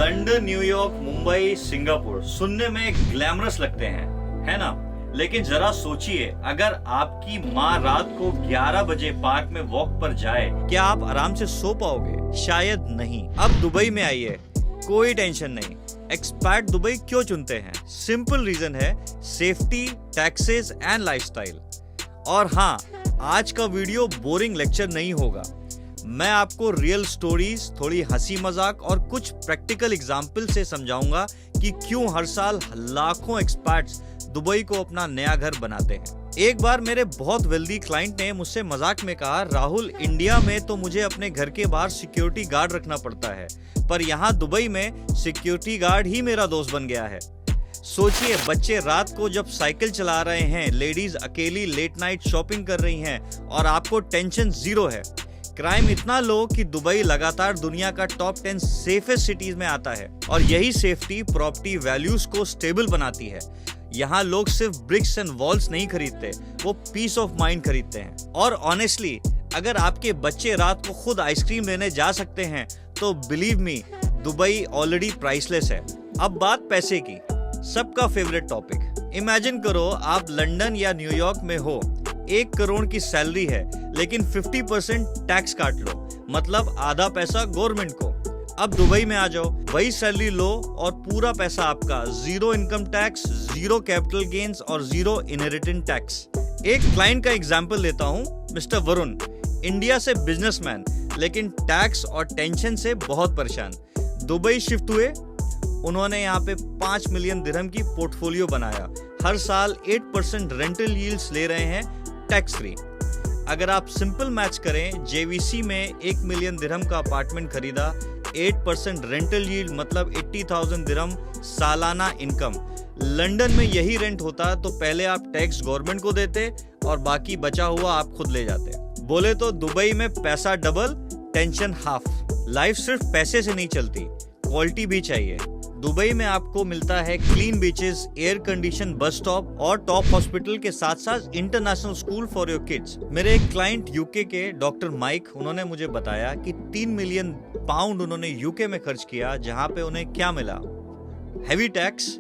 London, New York, Mumbai, Singapore सुनने में glamorous लगते हैं, है ना? लेकिन जरा सोचिए, अगर आपकी माँ रात को 11 बजे पार्क में वॉक पर जाए, क्या आप आराम से सो पाओगे? शायद नहीं। अब दुबई में आइए, कोई टेंशन नहीं। एक्सपैट दुबई क्यों चुनते हैं? सिंपल रीजन है, सेफ्टी, टैक्सेस एंड लाइफस्टाइल। और हाँ, आज का वीडियो बोरिंग लेक्चर नहीं होगा। मैं आपको रियल स्टोरीज, थोड़ी हंसी मजाक और कुछ प्रैक्टिकल एग्जाम्पल से समझाऊंगा कि क्यों हर साल लाखों एक्सपर्ट्स दुबई को अपना नया घर बनाते हैं। एक बार मेरे बहुत वेल्दी क्लाइंट ने मुझसे मजाक में कहा, राहुल, इंडिया में तो मुझे अपने घर के बाहर सिक्योरिटी गार्ड रखना पड़ता है, पर यहाँ दुबई में सिक्योरिटी गार्ड ही मेरा दोस्त बन गया है। सोचिए, बच्चे रात को जब साइकिल चला रहे हैं, लेडीज अकेली लेट नाइट शॉपिंग कर रही हैं और आपको टेंशन जीरो है। क्राइम इतना लो कि दुबई लगातार दुनिया का टॉप 10 सेफेस्ट सिटीज में आता है और यही सेफ्टी प्रॉपर्टी वैल्यूज को स्टेबल बनाती है। यहाँ लोग सिर्फ ब्रिक्स एंड वॉल्स नहीं खरीदते, वो पीस ऑफ माइंड खरीदते हैं। और ऑनेस्टली, अगर आपके बच्चे रात को खुद आइसक्रीम लेने जा सकते हैं तो believe me, Dubai already priceless है। अब बात पैसे की, सबका फेवरेट टॉपिक। इमेजिन करो आप लंदन या न्यूयॉर्क में हो, 1 करोड़ की सैलरी है, लेकिन 50% टैक्स काट लो, मतलब आधा पैसा गवर्नमेंट को। अब दुबई में आ जाओ, वही सैलरी लो और पूरा पैसा आपका, zero income tax, zero capital gains और जीरो इनहेरिटेंस टैक्स। एक क्लाइंट का एग्जांपल लेता हूँ, मिस्टर वरुण, इंडिया से बिजनेसमैन, लेकिन टैक्स और टेंशन से बहुत परेशान। दुबई शिफ्ट हुए, उन्होंने यहाँ पे 5 मिलियन दिरहम की पोर्टफोलियो बनाया, हर साल 8% रेंटल यील्ड्स ले रहे हैं टैक्स फ्री। अगर आप सिंपल मैच करें, जेवीसी में 1 मिलियन दिरहम का अपार्टमेंट खरीदा, 8% रेंटल यील्ड मतलब 80,000 दिरहम सालाना इनकम। लंदन में यही रेंट होता तो पहले आप टैक्स गवर्नमेंट को देते और बाकी बचा हुआ आप खुद ले जाते। बोले तो दुबई में पैसा डबल, टेंशन हाफ। लाइफ सिर्फ पैसे से नहीं चलती, क्वालिटी भी चाहिए। दुबई में आपको मिलता है clean beaches, air condition bus stop और टॉप हॉस्पिटल के साथ साथ international school for your kids. मेरे एक क्लाइंट यूके के डॉक्टर माइक, उन्होंने मुझे बताया कि 3 मिलियन पाउंड उन्होंने यूके में खर्च किया, जहां पे उन्हें क्या मिला? Heavy tax,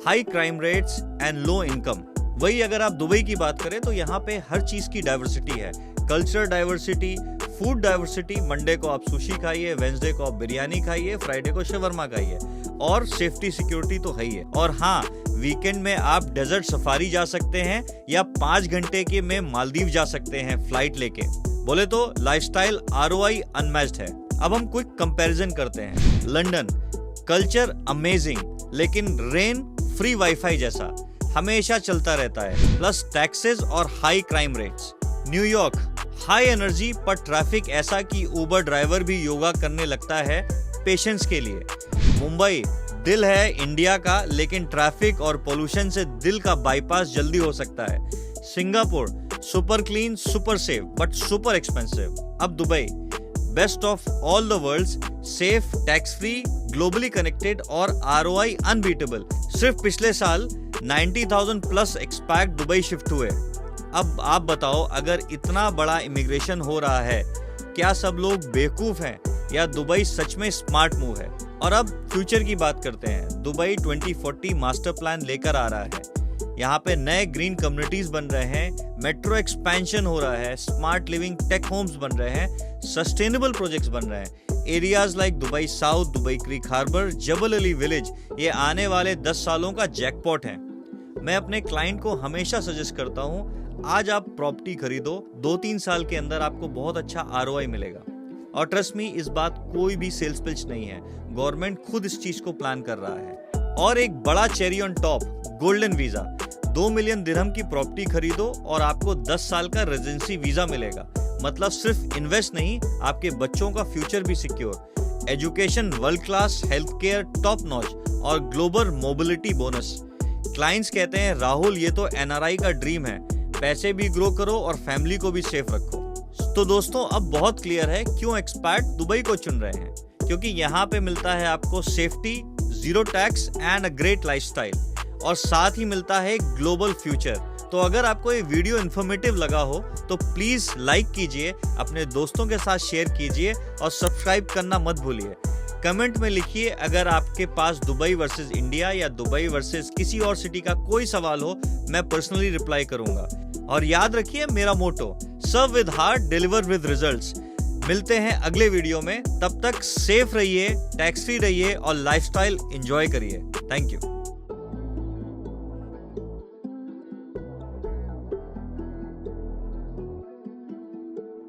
high crime rates and low income. वही अगर आप दुबई की बात करें तो यहाँ पे हर चीज की डाइवर्सिटी है, culture diversity, food diversity. Monday को आप सुशी खाइए, वेंसडे को आप बिरयानी खाइए, फ्राइडे को शवरमा खाइए, और सेफ्टी सिक्योरिटी तो है ही है। और हाँ, वीकेंड में आप डेजर्ट सफारी जा सकते हैं या 5 घंटे के में मालदीव जा सकते हैं फ्लाइट लेके। बोले तो लाइफस्टाइल ROI अनमैच्ड है। अब हम क्विक कंपैरिजन करते हैं। लंदन, कल्चर अमेजिंग, लेकिन रेन फ्री वाईफाई जैसा हमेशा चलता रहता है, प्लस टैक्सेस और high crime rates. New York, high energy पर ट्रैफिक ऐसा कि उबर ड्राइवर भी योगा करने लगता है पेशेंस के लिए। मुंबई, दिल है इंडिया का, लेकिन ट्रैफिक और पोल्यूशन से दिल का बाईपास जल्दी हो सकता है। Singapore, super clean, super safe, but super expensive. अब Dubai, best of all the worlds, safe, tax free, globally connected और ROI अनबीटेबल। सिर्फ पिछले साल 90,000 प्लस एक्सपैट दुबई शिफ्ट हुए। अब आप बताओ, अगर इतना बड़ा इमिग्रेशन हो रहा है, क्या सब लोग बेवकूफ हैं या दुबई सच में स्मार्ट मूव है? और अब फ्यूचर की बात करते हैं। दुबई 2040 मास्टर प्लान लेकर आ रहा है। यहाँ पे नए ग्रीन कम्युनिटीज बन रहे हैं, मेट्रो एक्सपेंशन हो रहा है, स्मार्ट लिविंग टेक होम्स बन रहे हैं, सस्टेनेबल प्रोजेक्ट्स बन रहे हैं। Areas like Dubai South, Dubai Creek Harbour, Jebel Ali village, ये आने वाले 10 सालों का जैकपॉट है। मैं अपने क्लाइंट को हमेशा सजेस्ट करता हूँ, आज आप प्रॉपर्टी खरीदो, 2-3 साल के अंदर आपको बहुत अच्छा ROI मिलेगा। और ट्रस्ट मी, इस बात कोई भी सेल्स पिच नहीं है, गवर्नमेंट खुद इस चीज को प्लान कर रहा है। और एक बड़ा cherry on top, golden visa. 2 million dirham की प्रॉपर्टी खरीदो और आपको 10 साल का रेजिडेंसी वीजा मिलेगा। मतलब सिर्फ इन्वेस्ट नहीं, आपके बच्चों का फ्यूचर भी secure. Education world class, health care top notch और ग्लोबल मोबिलिटी बोनस। क्लाइंट्स कहते हैं, राहुल, ये तो NRI का ड्रीम है, पैसे भी ग्रो करो और फैमिली को भी सेफ रखो। तो दोस्तों, अब बहुत क्लियर है क्यों एक्सपैट दुबई को चुन रहे हैं, क्योंकि यहाँ पे मिलता है आपको safety, zero tax and a great lifestyle, और साथ ही मिलता है ग्लोबल फ्यूचर। तो अगर आपको ये वीडियो इन्फॉर्मेटिव लगा हो तो प्लीज लाइक कीजिए, अपने दोस्तों के साथ शेयर कीजिए और सब्सक्राइब करना मत भूलिए। कमेंट में लिखिए। अगर आपके पास दुबई वर्सेस इंडिया या दुबई वर्सेस किसी और सिटी का कोई सवाल हो, मैं पर्सनली रिप्लाई करूंगा। और याद रखिए मेरा motto, serve with heart, deliver with results. मिलते हैं अगले वीडियो में, तब तक सेफ रहिए, टैक्स फ्री रहिए और लाइफस्टाइल एंजॉय करिए। Thank you.